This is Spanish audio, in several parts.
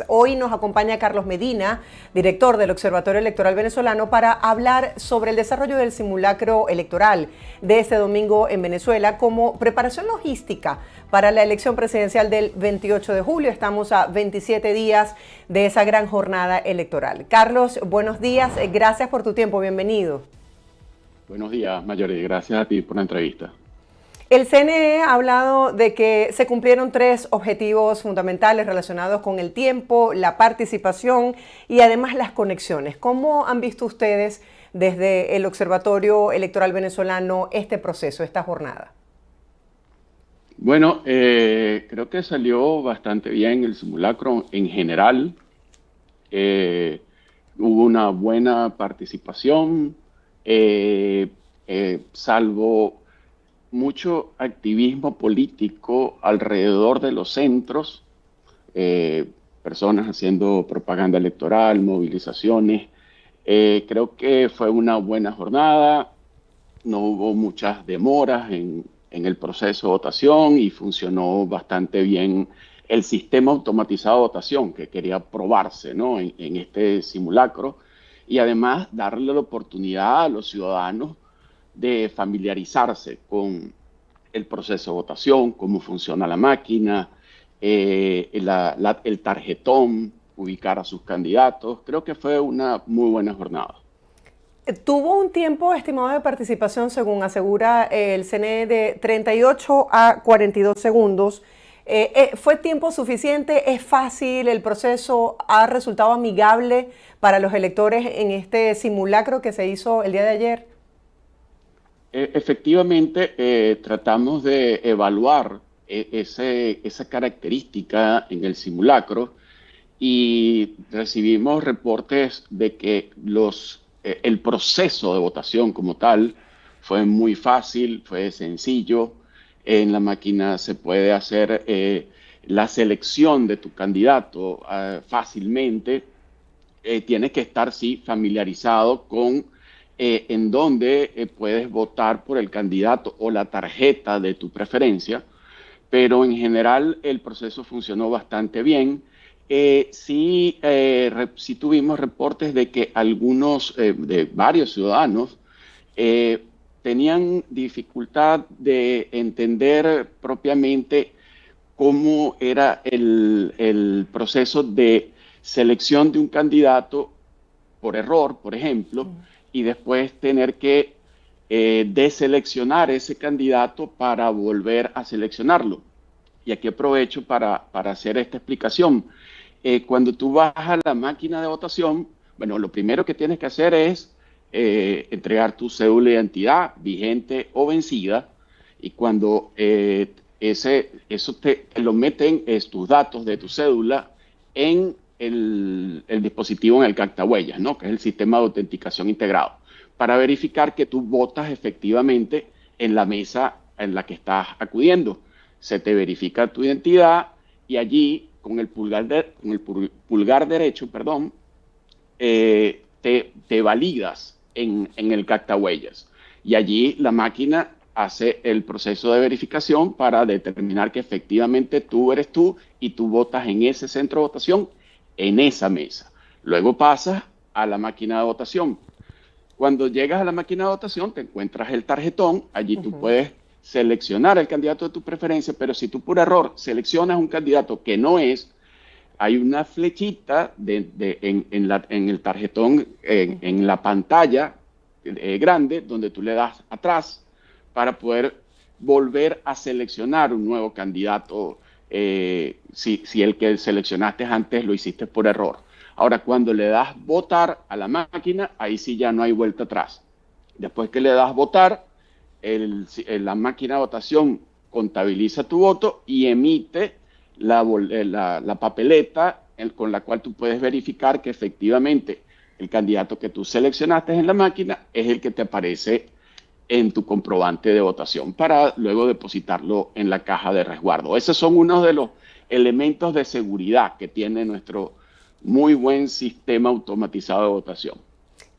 Hoy nos acompaña Carlos Medina, director del Observatorio Electoral Venezolano, para hablar sobre el desarrollo del simulacro electoral de este domingo en Venezuela como preparación logística para la elección presidencial del 28 de julio. Estamos a 27 días de esa gran jornada electoral. Carlos, buenos días, gracias por tu tiempo, bienvenido. Buenos días, Mayori, gracias a ti por la entrevista. El CNE ha hablado de que se cumplieron 3 objetivos fundamentales relacionados con el tiempo, la participación y además las conexiones. ¿Cómo han visto ustedes desde el Observatorio Electoral Venezolano este proceso, esta jornada? Bueno, creo que salió bastante bien el simulacro en general. Eh, Hubo una buena participación, salvo mucho activismo político alrededor de los centros, eh, personas haciendo propaganda electoral, movilizaciones. Creo que fue una buena jornada, no hubo muchas demoras en el proceso de votación y funcionó bastante bien el sistema automatizado de votación que quería probarse, ¿no? En este simulacro y además darle la oportunidad a los ciudadanos de familiarizarse con el proceso de votación, cómo funciona la máquina, el tarjetón, ubicar a sus candidatos. Creo que fue una muy buena jornada. Tuvo un tiempo estimado de participación, según asegura el CNE, de 38 a 42 segundos. ¿Fue tiempo suficiente? ¿Es fácil? ¿El proceso ha resultado amigable para los electores en este simulacro que se hizo el día de ayer? Efectivamente, tratamos de evaluar esa característica en el simulacro y recibimos reportes de que el proceso de votación como tal fue muy fácil, fue sencillo. En la máquina se puede hacer la selección de tu candidato fácilmente. Tienes que estar, sí, familiarizado con en dónde puedes votar por el candidato o la tarjeta de tu preferencia, pero en general el proceso funcionó bastante bien. Sí tuvimos reportes de que de varios ciudadanos, eh, tenían dificultad de entender propiamente cómo era el proceso de selección de un candidato por error, por ejemplo, y después tener que deseleccionar ese candidato para volver a seleccionarlo. Y aquí aprovecho para hacer esta explicación. Cuando tú vas a la máquina de votación, bueno, lo primero que tienes que hacer es entregar tu cédula de identidad vigente o vencida, y cuando eso te lo meten, es tus datos de tu cédula en el dispositivo, en el captahuellas, ¿no? Que es el sistema de autenticación integrado, para verificar que tú votas efectivamente en la mesa en la que estás acudiendo. Se te verifica tu identidad y allí con el pulgar derecho, perdón, te validas en el captahuellas. Y allí la máquina hace el proceso de verificación para determinar que efectivamente tú eres tú y tú votas en ese centro de votación, en esa mesa. Luego pasas a la máquina de votación. Cuando llegas a la máquina de votación, te encuentras el tarjetón. Allí tú puedes seleccionar el candidato de tu preferencia, pero si tú por error seleccionas un candidato que no es, hay una flechita en el tarjetón, en la pantalla grande, donde tú le das atrás para poder volver a seleccionar un nuevo candidato, si el que seleccionaste antes lo hiciste por error. Ahora, cuando le das votar a la máquina, ahí sí ya no hay vuelta atrás. Después que le das votar, la máquina de votación contabiliza tu voto y emite la papeleta con la cual tú puedes verificar que efectivamente el candidato que tú seleccionaste en la máquina es el que te aparece en tu comprobante de votación para luego depositarlo en la caja de resguardo. Esos son unos de los elementos de seguridad que tiene nuestro muy buen sistema automatizado de votación.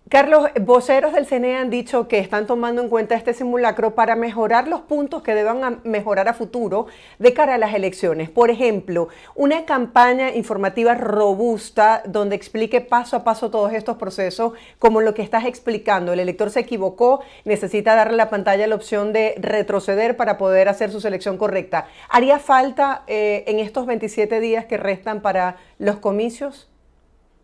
Carlos, voceros del CNE han dicho que están tomando en cuenta este simulacro para mejorar los puntos que deban mejorar a futuro de cara a las elecciones. Por ejemplo, una campaña informativa robusta donde explique paso a paso todos estos procesos, como lo que estás explicando. El elector se equivocó, necesita darle a la pantalla la opción de retroceder para poder hacer su selección correcta. ¿Haría falta en estos 27 días que restan para los comicios?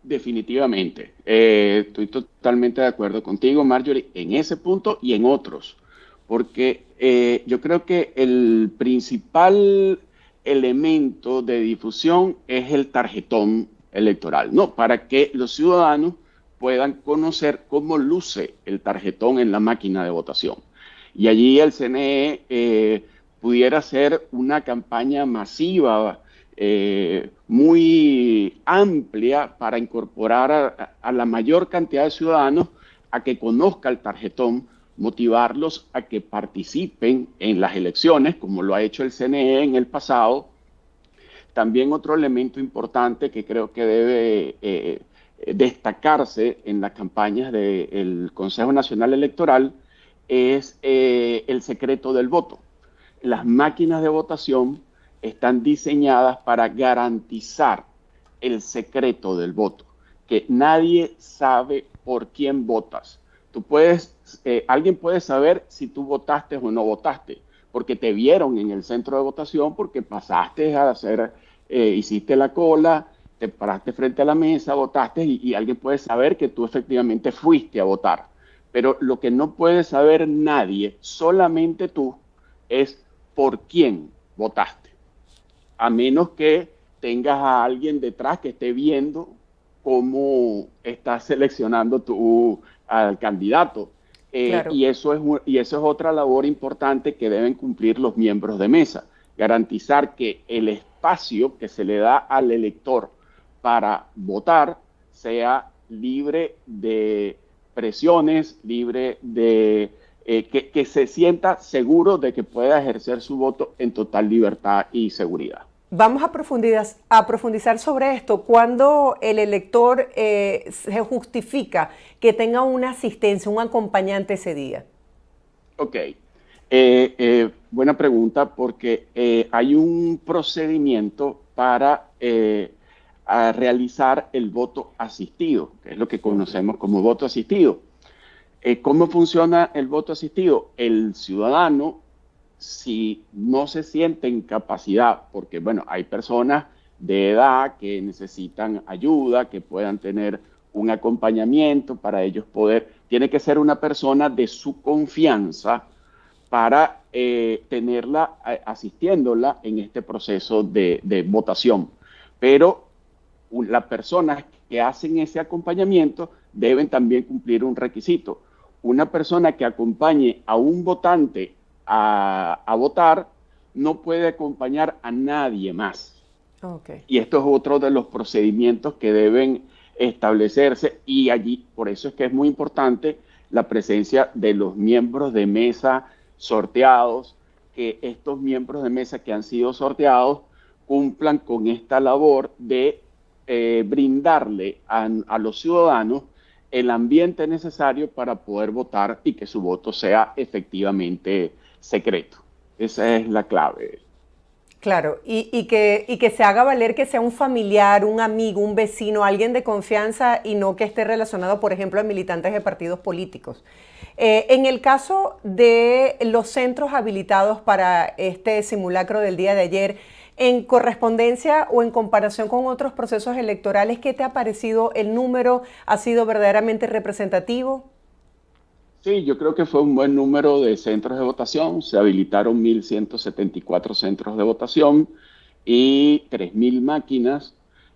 Definitivamente. Estoy totalmente de acuerdo contigo, Marjorie, en ese punto y en otros, porque yo creo que el principal elemento de difusión es el tarjetón electoral, ¿no? Para que los ciudadanos puedan conocer cómo luce el tarjetón en la máquina de votación. Y allí el CNE pudiera hacer una campaña masiva muy amplia para incorporar a la mayor cantidad de ciudadanos a que conozca el tarjetón, motivarlos a que participen en las elecciones, como lo ha hecho el CNE en el pasado. También otro elemento importante que creo que debe destacarse en las campañas del Consejo Nacional Electoral es el secreto del voto. Las máquinas de votación están diseñadas para garantizar el secreto del voto, que nadie sabe por quién votas. Alguien puede saber si tú votaste o no votaste, porque te vieron en el centro de votación, porque pasaste a hacer, hiciste la cola, te paraste frente a la mesa, votaste y alguien puede saber que tú efectivamente fuiste a votar. Pero lo que no puede saber nadie, solamente tú, es por quién votaste, a menos que tengas a alguien detrás que esté viendo cómo estás seleccionando tú al candidato. Claro. Y eso es otra labor importante que deben cumplir los miembros de mesa, garantizar que el espacio que se le da al elector para votar sea libre de presiones, libre de que se sienta seguro de que pueda ejercer su voto en total libertad y seguridad. Vamos a profundizar sobre esto. Cuando el elector se justifica que tenga una asistencia, un acompañante ese día. Ok, buena pregunta porque hay un procedimiento para a realizar el voto asistido, que es lo que conocemos como voto asistido. ¿Cómo funciona el voto asistido? El ciudadano, si no se siente en capacidad, porque bueno, hay personas de edad que necesitan ayuda, que puedan tener un acompañamiento para ellos poder, tiene que ser una persona de su confianza para tenerla asistiéndola en este proceso de votación. Pero las personas que hacen ese acompañamiento deben también cumplir un requisito. Una persona que acompañe a un votante a votar no puede acompañar a nadie más. Okay. Y esto es otro de los procedimientos que deben establecerse y allí, por eso es que es muy importante la presencia de los miembros de mesa sorteados, que estos miembros de mesa que han sido sorteados cumplan con esta labor de brindarle a los ciudadanos el ambiente necesario para poder votar y que su voto sea efectivamente secreto. Esa es la clave. Claro, y que se haga valer que sea un familiar, un amigo, un vecino, alguien de confianza y no que esté relacionado, por ejemplo, a militantes de partidos políticos. En el caso de los centros habilitados para este simulacro del día de ayer, en correspondencia o en comparación con otros procesos electorales, ¿qué te ha parecido el número? ¿Ha sido verdaderamente representativo? Sí, yo creo que fue un buen número de centros de votación. Se habilitaron 1.174 centros de votación y 3.000 máquinas.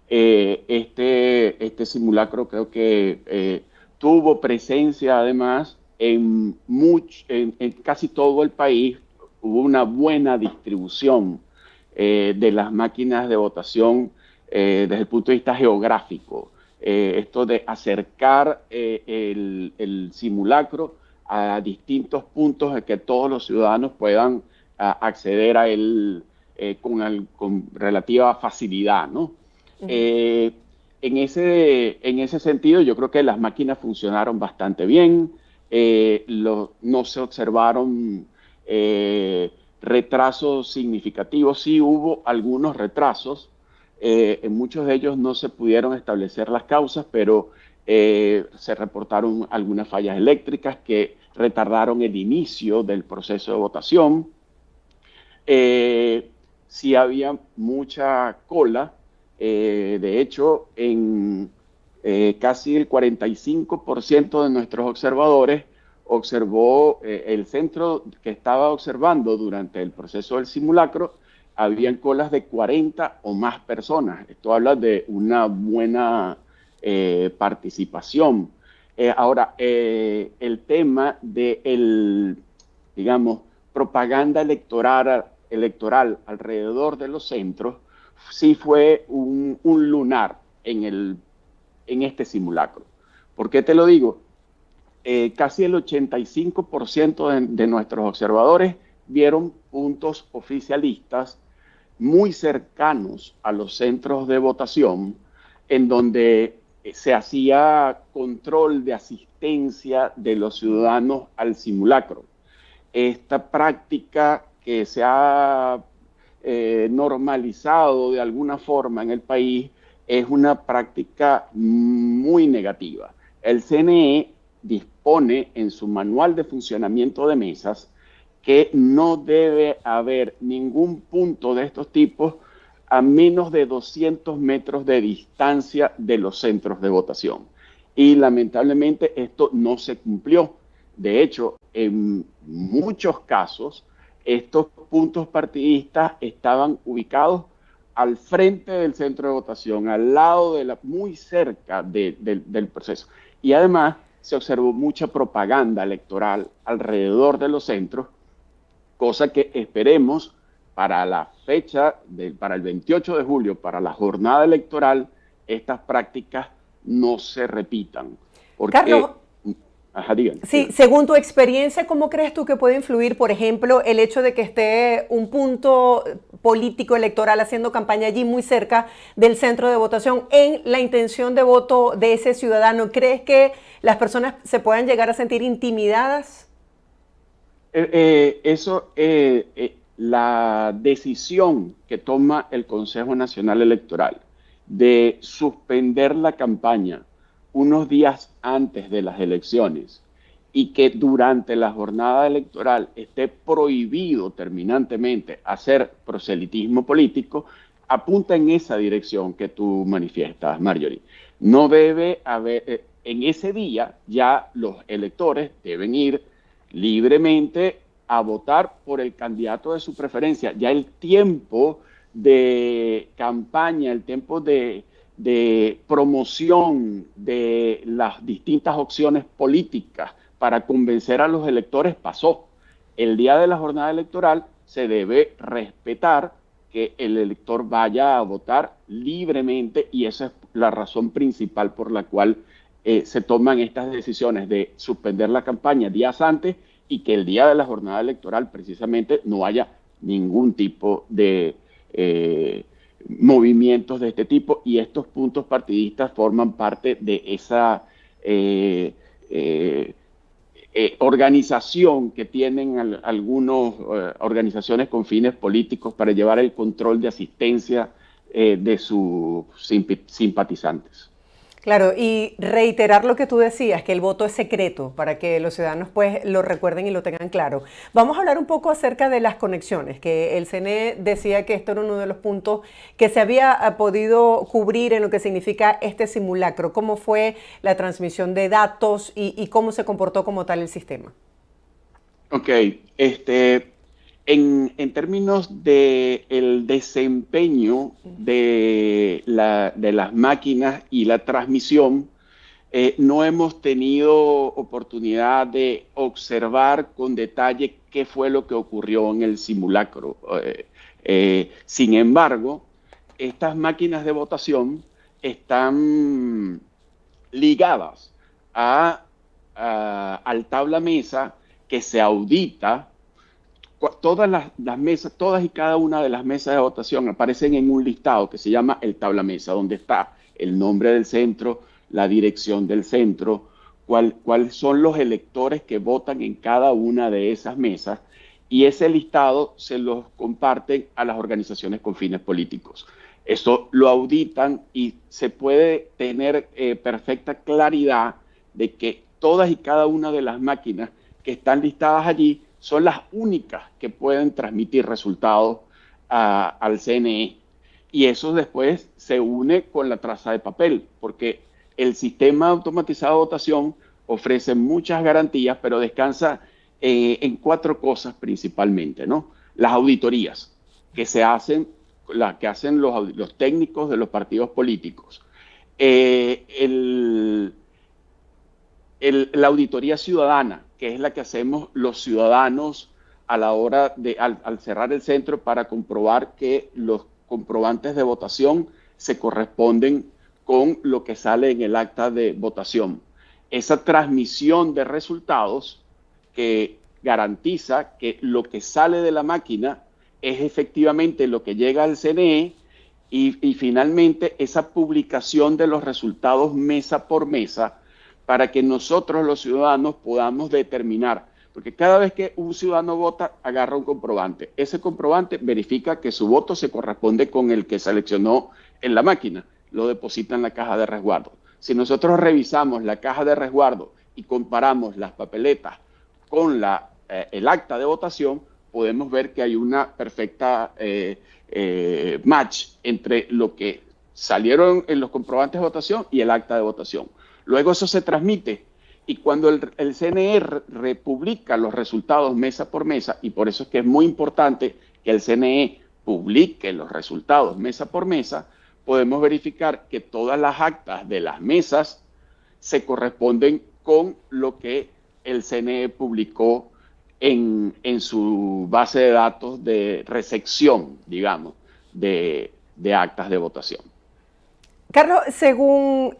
Este simulacro creo que tuvo presencia además en casi todo el país. Hubo una buena distribución de las máquinas de votación desde el punto de vista geográfico. Esto de acercar el simulacro a distintos puntos de que todos los ciudadanos puedan acceder a él con relativa facilidad, ¿no? Uh -huh. Eh, en ese sentido, yo creo que las máquinas funcionaron bastante bien. No se observaron retrasos significativos. Sí hubo algunos retrasos. En muchos de ellos no se pudieron establecer las causas, pero se reportaron algunas fallas eléctricas que retardaron el inicio del proceso de votación. Sí había mucha cola. De hecho, en casi el 45% de nuestros observadores observó el centro que estaba observando durante el proceso del simulacro. Habían colas de 40 o más personas. Esto habla de una buena participación. Ahora, el tema de digamos, propaganda electoral alrededor de los centros, sí fue un lunar en este simulacro. ¿Por qué te lo digo? Casi el 85% de nuestros observadores vieron puntos oficialistas muy cercanos a los centros de votación, en donde se hacía control de asistencia de los ciudadanos al simulacro. Esta práctica que se ha normalizado de alguna forma en el país es una práctica muy negativa. El CNE dispone en su manual de funcionamiento de mesas que no debe haber ningún punto de estos tipos a menos de 200 metros de distancia de los centros de votación. Y lamentablemente esto no se cumplió. De hecho, en muchos casos, estos puntos partidistas estaban ubicados al frente del centro de votación, al lado muy cerca del proceso. Y además se observó mucha propaganda electoral alrededor de los centros, cosa que esperemos para la fecha, para el 28 de julio, para la jornada electoral, estas prácticas no se repitan. Porque, Carlos, ajá, díganme. Sí, según tu experiencia, ¿cómo crees tú que puede influir, por ejemplo, el hecho de que esté un punto político electoral haciendo campaña allí muy cerca del centro de votación en la intención de voto de ese ciudadano? ¿Crees que las personas se puedan llegar a sentir intimidadas? La decisión que toma el Consejo Nacional Electoral de suspender la campaña unos días antes de las elecciones y que durante la jornada electoral esté prohibido terminantemente hacer proselitismo político, apunta en esa dirección que tú manifiestas, Marjorie. No debe haber, en ese día ya los electores deben ir libremente a votar por el candidato de su preferencia. Ya el tiempo de campaña, el tiempo de promoción de las distintas opciones políticas para convencer a los electores pasó. El día de la jornada electoral se debe respetar que el elector vaya a votar libremente, y esa es la razón principal por la cual se toman estas decisiones de suspender la campaña días antes y que el día de la jornada electoral precisamente no haya ningún tipo de movimientos de este tipo, y estos puntos partidistas forman parte de esa organización que tienen algunas organizaciones con fines políticos para llevar el control de asistencia de sus simpatizantes. Claro, y reiterar lo que tú decías, que el voto es secreto para que los ciudadanos pues lo recuerden y lo tengan claro. Vamos a hablar un poco acerca de las conexiones, que el CNE decía que esto era uno de los puntos que se había podido cubrir en lo que significa este simulacro. ¿Cómo fue la transmisión de datos y cómo se comportó como tal el sistema? Ok, en términos del desempeño de las máquinas y la transmisión, no hemos tenido oportunidad de observar con detalle qué fue lo que ocurrió en el simulacro. Sin embargo, estas máquinas de votación están ligadas al tabla mesa que se audita. Todas las mesas, todas y cada una de las mesas de votación aparecen en un listado que se llama el tabla mesa, donde está el nombre del centro, la dirección del centro, cuáles son los electores que votan en cada una de esas mesas, y ese listado se los comparten a las organizaciones con fines políticos. Eso lo auditan y se puede tener perfecta claridad de que todas y cada una de las máquinas que están listadas allí son las únicas que pueden transmitir resultados al CNE. Y eso después se une con la traza de papel, porque el sistema automatizado de votación ofrece muchas garantías, pero descansa en 4 cosas principalmente, ¿no? Las auditorías que se hacen, las que hacen los técnicos de los partidos políticos. La auditoría ciudadana, que es la que hacemos los ciudadanos a la hora de, al cerrar el centro, para comprobar que los comprobantes de votación se corresponden con lo que sale en el acta de votación. Esa transmisión de resultados que garantiza que lo que sale de la máquina es efectivamente lo que llega al CNE, y finalmente esa publicación de los resultados mesa por mesa, para que nosotros los ciudadanos podamos determinar, porque cada vez que un ciudadano vota, agarra un comprobante. Ese comprobante verifica que su voto se corresponde con el que seleccionó en la máquina, lo deposita en la caja de resguardo. Si nosotros revisamos la caja de resguardo y comparamos las papeletas con el acta de votación, podemos ver que hay una perfecta match entre lo que salieron en los comprobantes de votación y el acta de votación. Luego eso se transmite, y cuando el CNE republica los resultados mesa por mesa, y por eso es que es muy importante que el CNE publique los resultados mesa por mesa, podemos verificar que todas las actas de las mesas se corresponden con lo que el CNE publicó en su base de datos de recepción, digamos, de actas de votación. Carlos, según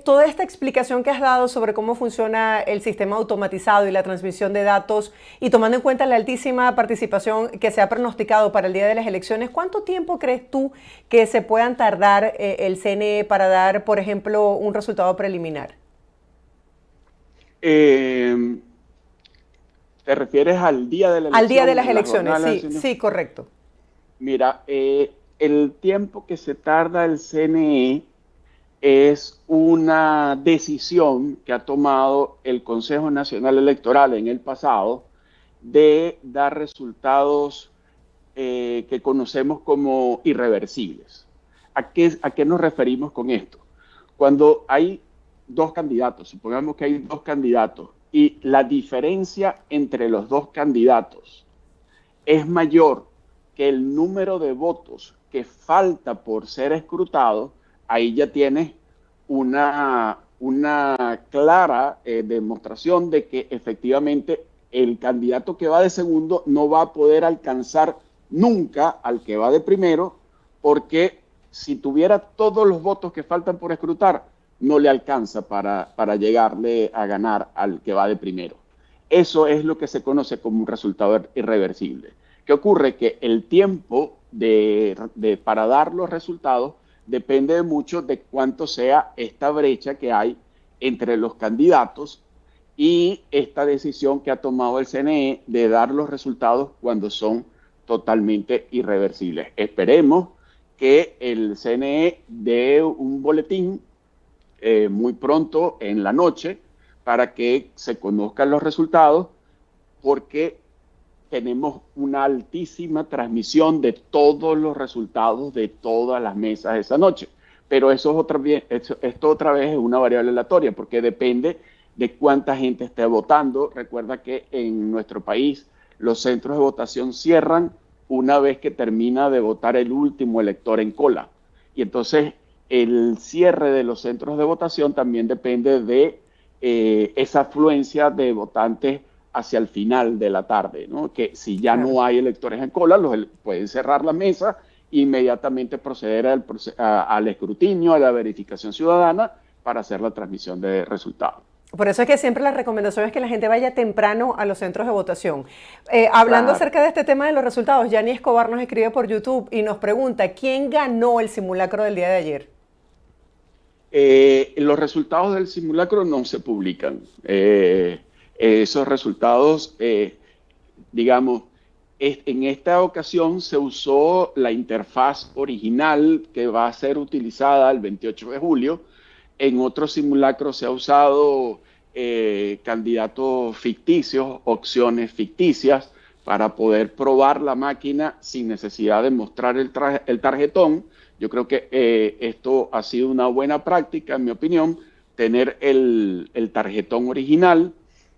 toda esta explicación que has dado sobre cómo funciona el sistema automatizado y la transmisión de datos, y tomando en cuenta la altísima participación que se ha pronosticado para el día de las elecciones, ¿cuánto tiempo crees tú que se puedan tardar el CNE para dar, por ejemplo, un resultado preliminar? ¿Te refieres al día de la elección? Al día de las elecciones, sí, sí, correcto. Mira, el tiempo que se tarda el CNE es una decisión que ha tomado el Consejo Nacional Electoral en el pasado de dar resultados que conocemos como irreversibles. ¿A qué nos referimos con esto? Cuando hay 2 candidatos, supongamos que hay 2 candidatos, y la diferencia entre los 2 candidatos es mayor que el número de votos que falta por ser escrutado, ahí ya tienes una clara demostración de que efectivamente el candidato que va de segundo no va a poder alcanzar nunca al que va de primero, porque si tuviera todos los votos que faltan por escrutar, no le alcanza para llegarle a ganar al que va de primero. Eso es lo que se conoce como un resultado irreversible. ¿Qué ocurre? Que el tiempo para dar los resultados depende mucho de cuánto sea esta brecha que hay entre los candidatos y esta decisión que ha tomado el CNE de dar los resultados cuando son totalmente irreversibles. Esperemos que el CNE dé un boletín muy pronto en la noche para que se conozcan los resultados, porque tenemos una altísima transmisión de todos los resultados de todas las mesas esa noche. Pero esto otra vez es una variable aleatoria, porque depende de cuánta gente esté votando. Recuerda que en nuestro país los centros de votación cierran una vez que termina de votar el último elector en cola. Y entonces el cierre de los centros de votación también depende de esa afluencia de votantes hacia el final de la tarde, ¿no? Que si ya no hay electores en cola, pueden cerrar la mesa e inmediatamente proceder al escrutinio, a la verificación ciudadana, para hacer la transmisión de resultados. Por eso es que siempre la recomendación es que la gente vaya temprano a los centros de votación. Hablando acerca de este tema de los resultados, Yanni Escobar nos escribe por YouTube y nos pregunta, ¿quién ganó el simulacro del día de ayer? Los resultados del simulacro no se publican. Esos resultados, digamos, en esta ocasión se usó la interfaz original que va a ser utilizada el 28 de julio. En otros simulacros se ha usado candidatos ficticios, opciones ficticias, para poder probar la máquina sin necesidad de mostrar el tarjetón. Yo creo que esto ha sido una buena práctica, en mi opinión, tener el tarjetón original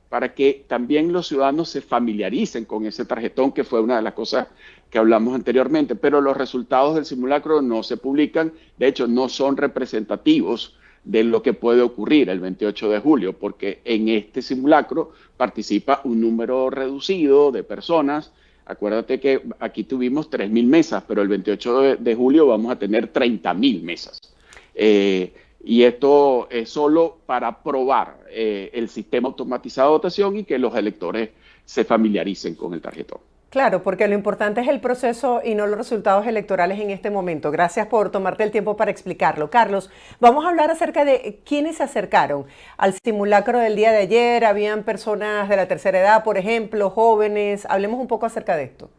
para que también los ciudadanos se familiaricen con ese tarjetón, que fue una de las cosas que hablamos anteriormente. Pero los resultados del simulacro no se publican, de hecho no son representativos de lo que puede ocurrir el 28 de julio, porque en este simulacro participa un número reducido de personas. Acuérdate que aquí tuvimos 3.000 mesas, pero el 28 de julio vamos a tener 30.000 mesas. Y esto es solo para probar el sistema automatizado de votación y que los electores se familiaricen con el tarjetón. Claro, porque lo importante es el proceso y no los resultados electorales en este momento. Gracias por tomarte el tiempo para explicarlo. Carlos, vamos a hablar acerca de quiénes se acercaron al simulacro del día de ayer. Habían personas de la tercera edad, por ejemplo, jóvenes. Hablemos un poco acerca de esto.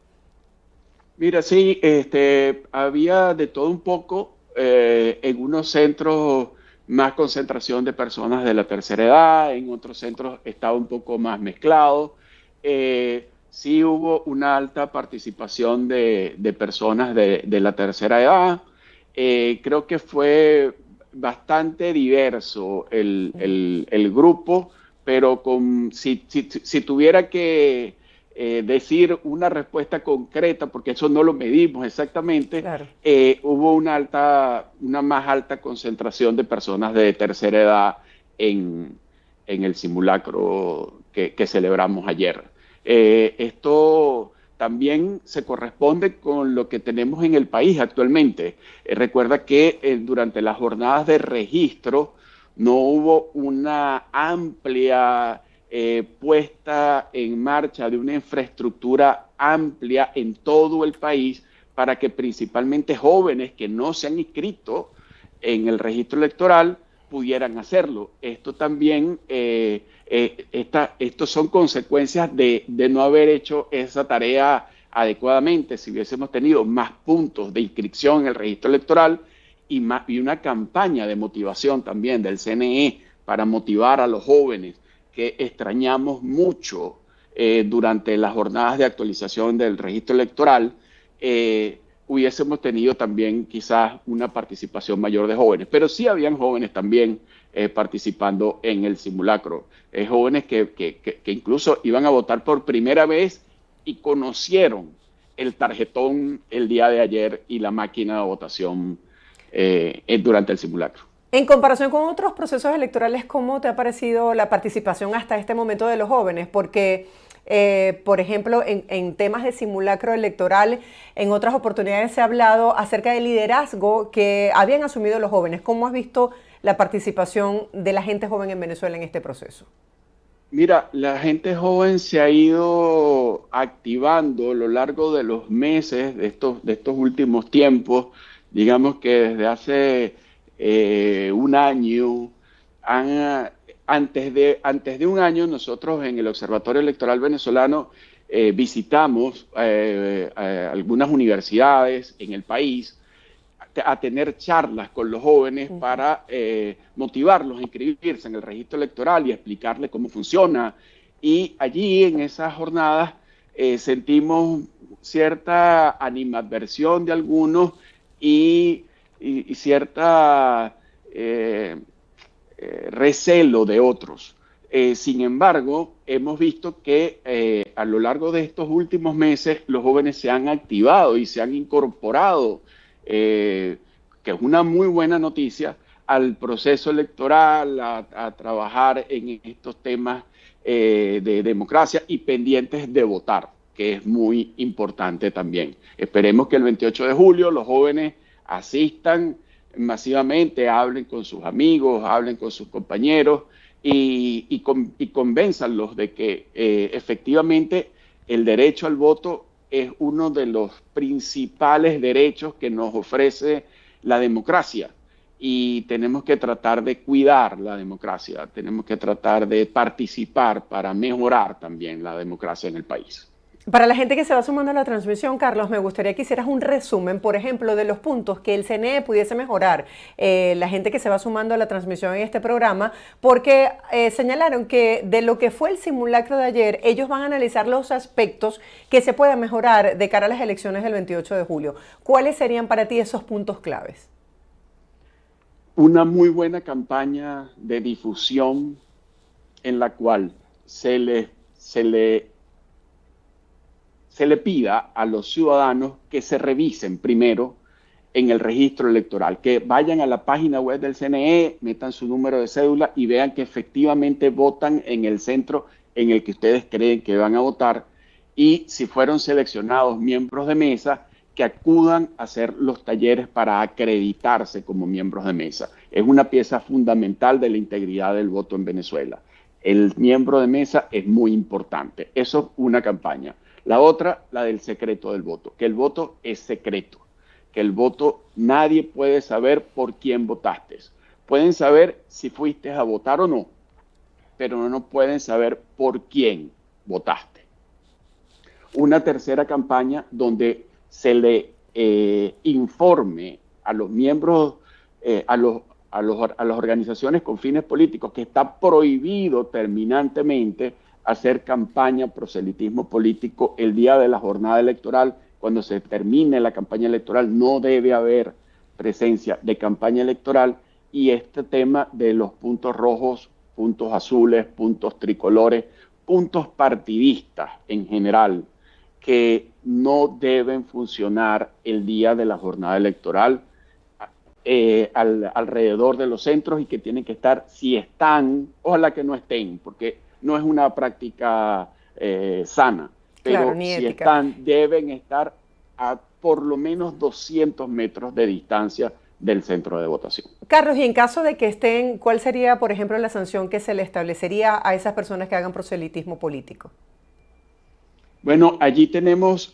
Mira, sí, había de todo un poco. En unos centros más concentración de personas de la tercera edad, en otros centros estaba un poco más mezclado. Sí hubo una alta participación de personas de la tercera edad. Creo que fue bastante diverso el grupo, pero si tuviera que decir una respuesta concreta, porque eso no lo medimos exactamente, Claro. Hubo una más alta concentración de personas de tercera edad en el simulacro que celebramos ayer. Esto también se corresponde con lo que tenemos en el país actualmente. Recuerda que durante las jornadas de registro no hubo una amplia puesta en marcha de una infraestructura amplia en todo el país para que principalmente jóvenes que no se han inscrito en el registro electoral pudieran hacerlo. Esto también, estos son consecuencias de no haber hecho esa tarea adecuadamente. Si hubiésemos tenido más puntos de inscripción en el registro electoral y una campaña de motivación también del CNE para motivar a los jóvenes que extrañamos mucho durante las jornadas de actualización del registro electoral, hubiésemos tenido también quizás una participación mayor de jóvenes. Pero sí habían jóvenes también participando en el simulacro. Jóvenes que incluso iban a votar por primera vez y conocieron el tarjetón el día de ayer y la máquina de votación durante el simulacro. En comparación con otros procesos electorales, ¿cómo te ha parecido la participación hasta este momento de los jóvenes? Porque, por ejemplo, en temas de simulacro electoral, en otras oportunidades se ha hablado acerca del liderazgo que habían asumido los jóvenes. ¿Cómo has visto la participación de la gente joven en Venezuela en este proceso? Mira, la gente joven se ha ido activando a lo largo de los meses de estos últimos tiempos. Digamos que desde hace un año, antes de un año, nosotros en el Observatorio Electoral Venezolano visitamos algunas universidades en el país a tener charlas con los jóvenes para motivarlos a inscribirse en el registro electoral y explicarles cómo funciona. Y allí en esas jornadas sentimos cierta animadversión de algunos y cierta recelo de otros. Sin embargo, hemos visto que a lo largo de estos últimos meses los jóvenes se han activado y se han incorporado, que es una muy buena noticia, al proceso electoral, a trabajar en estos temas de democracia y pendientes de votar, que es muy importante también. Esperemos que el 28 de julio los jóvenes asistan masivamente, hablen con sus amigos, hablen con sus compañeros y convénzanlos de que efectivamente el derecho al voto es uno de los principales derechos que nos ofrece la democracia y tenemos que tratar de cuidar la democracia, tenemos que tratar de participar para mejorar también la democracia en el país. Para la gente que se va sumando a la transmisión, Carlos, me gustaría que hicieras un resumen, por ejemplo, de los puntos que el CNE pudiese mejorar. La gente que se va sumando a la transmisión en este programa, porque señalaron que de lo que fue el simulacro de ayer, ellos van a analizar los aspectos que se puedan mejorar de cara a las elecciones del 28 de julio. ¿Cuáles serían para ti esos puntos claves? Una muy buena campaña de difusión en la cual se le pida a los ciudadanos que se revisen primero en el registro electoral, que vayan a la página web del CNE, metan su número de cédula y vean que efectivamente votan en el centro en el que ustedes creen que van a votar, y si fueron seleccionados miembros de mesa, que acudan a hacer los talleres para acreditarse como miembros de mesa. Es una pieza fundamental de la integridad del voto en Venezuela. El miembro de mesa es muy importante. Eso es una campaña. La otra, la del secreto del voto, que el voto es secreto, que el voto nadie puede saber por quién votaste. Pueden saber si fuiste a votar o no, pero no pueden saber por quién votaste. Una tercera campaña donde se le informe a los miembros, a las organizaciones con fines políticos, que está prohibido terminantemente hacer campaña, proselitismo político el día de la jornada electoral. Cuando se termine la campaña electoral no debe haber presencia de campaña electoral, y este tema de los puntos rojos, puntos azules, puntos tricolores, puntos partidistas en general, que no deben funcionar el día de la jornada electoral alrededor de los centros, y que tienen que estar, si están, ojalá que no estén, porque no es una práctica sana, pero Claro, ni si ética. están, deben estar a por lo menos 200 metros de distancia del centro de votación. Carlos, y en caso de que estén, ¿cuál sería, por ejemplo, la sanción que se le establecería a esas personas que hagan proselitismo político? Bueno, allí tenemos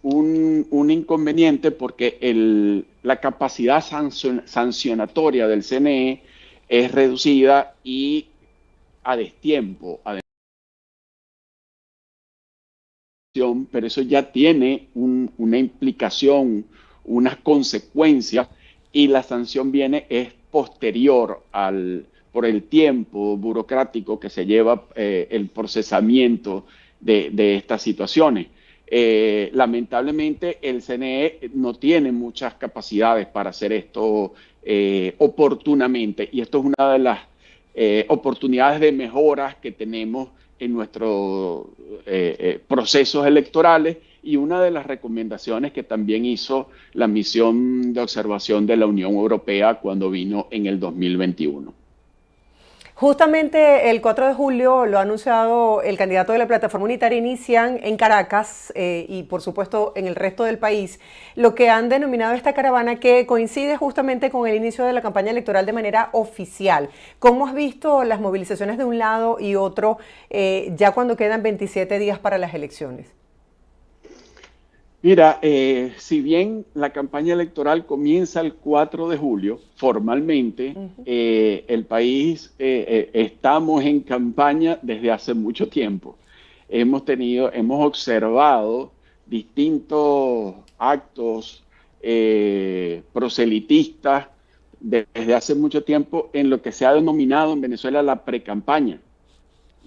un inconveniente, porque la capacidad sancionatoria del CNE es reducida y a destiempo, pero eso ya tiene una implicación, unas consecuencias, y la sanción viene es posterior por el tiempo burocrático que se lleva el procesamiento de estas situaciones. Lamentablemente el CNE no tiene muchas capacidades para hacer esto oportunamente, y esto es una de las oportunidades de mejoras que tenemos en nuestros procesos electorales, y una de las recomendaciones que también hizo la misión de observación de la Unión Europea cuando vino en el 2021. Justamente el 4 de julio lo ha anunciado el candidato de la Plataforma Unitaria Inician en Caracas y por supuesto en el resto del país, lo que han denominado esta caravana, que coincide justamente con el inicio de la campaña electoral de manera oficial. ¿Cómo has visto las movilizaciones de un lado y otro ya cuando quedan 27 días para las elecciones? Mira, si bien la campaña electoral comienza el 4 de julio, formalmente, el país estamos en campaña desde hace mucho tiempo. Hemos observado distintos actos proselitistas desde hace mucho tiempo en lo que se ha denominado en Venezuela la precampaña.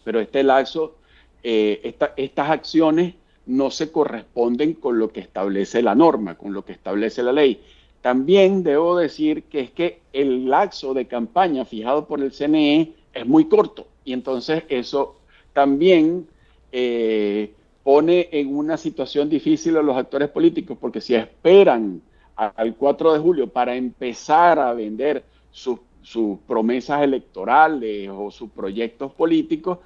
Pero este lazo, estas acciones no se corresponden con lo que establece la norma, con lo que establece la ley. También debo decir que es que el lapso de campaña fijado por el CNE es muy corto, y entonces eso también pone en una situación difícil a los actores políticos, porque si esperan al 4 de julio para empezar a vender sus promesas electorales o sus proyectos políticos,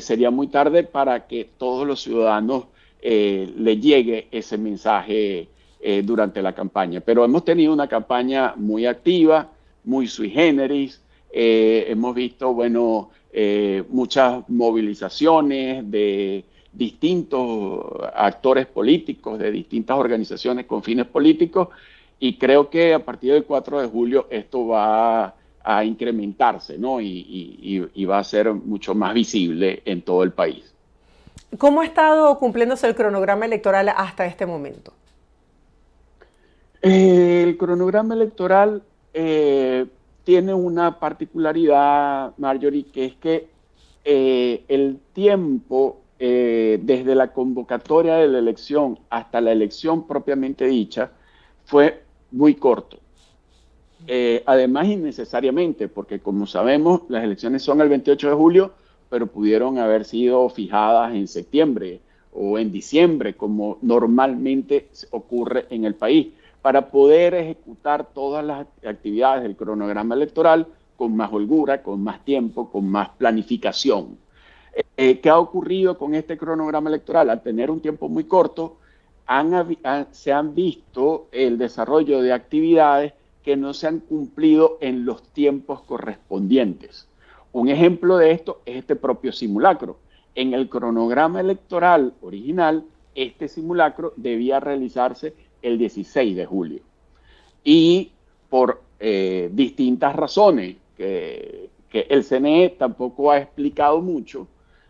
sería muy tarde para que todos los ciudadanos le llegue ese mensaje durante la campaña. Pero hemos tenido una campaña muy activa, muy sui generis. Hemos visto, bueno, muchas movilizaciones de distintos actores políticos, de distintas organizaciones con fines políticos, Y creo que a partir del 4 de julio esto va a incrementarse, ¿no? Y va a ser mucho más visible en todo el país. ¿Cómo ha estado cumpliéndose el cronograma electoral hasta este momento? El cronograma electoral tiene una particularidad, Marjorie, que es que el tiempo desde la convocatoria de la elección hasta la elección propiamente dicha fue muy corto. Además, innecesariamente, porque como sabemos, las elecciones son el 28 de julio, pero pudieron haber sido fijadas en septiembre o en diciembre, como normalmente ocurre en el país, para poder ejecutar todas las actividades del cronograma electoral con más holgura, con más tiempo, con más planificación. ¿Qué ha ocurrido con este cronograma electoral? Al tener un tiempo muy corto, se han visto el desarrollo de actividades que no se han cumplido en los tiempos correspondientes. Un ejemplo de esto es este propio simulacro. En el cronograma electoral original, este simulacro debía realizarse el 16 de julio. Y por distintas razones que el CNE tampoco ha explicado mucho,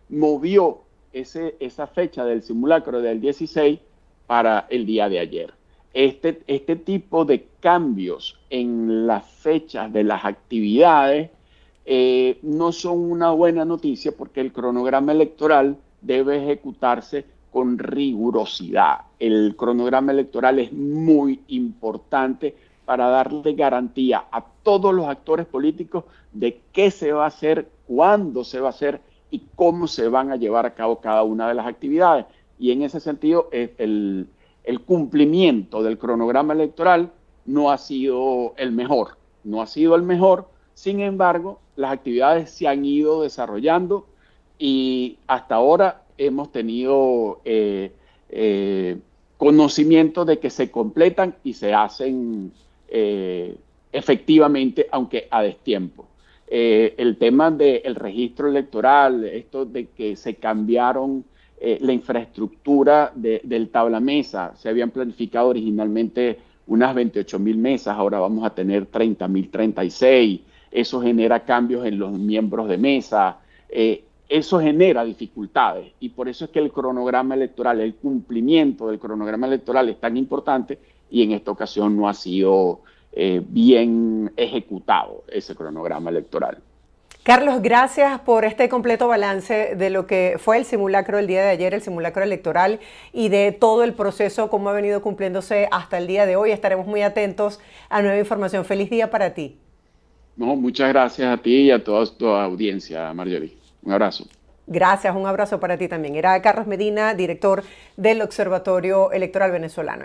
movió esa fecha del simulacro del 16 para el día de ayer. Este tipo de cambios en las fechas de las actividades no son una buena noticia porque el cronograma electoral debe ejecutarse con rigurosidad. El cronograma electoral es muy importante para darle garantía a todos los actores políticos de qué se va a hacer, cuándo se va a hacer y cómo se van a llevar a cabo cada una de las actividades. Y en ese sentido, el cumplimiento del cronograma electoral no ha sido el mejor. No ha sido el mejor, sin embargo, las actividades se han ido desarrollando y hasta ahora hemos tenido conocimiento de que se completan y se hacen efectivamente, aunque a destiempo. El tema del registro electoral, esto de que se cambiaron la infraestructura del tablamesa, se habían planificado originalmente unas 28,000 mesas, ahora vamos a tener 30,036, eso genera cambios en los miembros de mesa, eso genera dificultades y por eso es que el cronograma electoral, el cumplimiento del cronograma electoral es tan importante y en esta ocasión no ha sido bien ejecutado ese cronograma electoral. Carlos, gracias por este completo balance de lo que fue el simulacro el día de ayer, el simulacro electoral y de todo el proceso, cómo ha venido cumpliéndose hasta el día de hoy. Estaremos muy atentos a nueva información. Feliz día para ti. No, muchas gracias a ti y a toda tu audiencia, Marjorie. Un abrazo. Gracias, un abrazo para ti también. Era Carlos Medina, director del Observatorio Electoral Venezolano.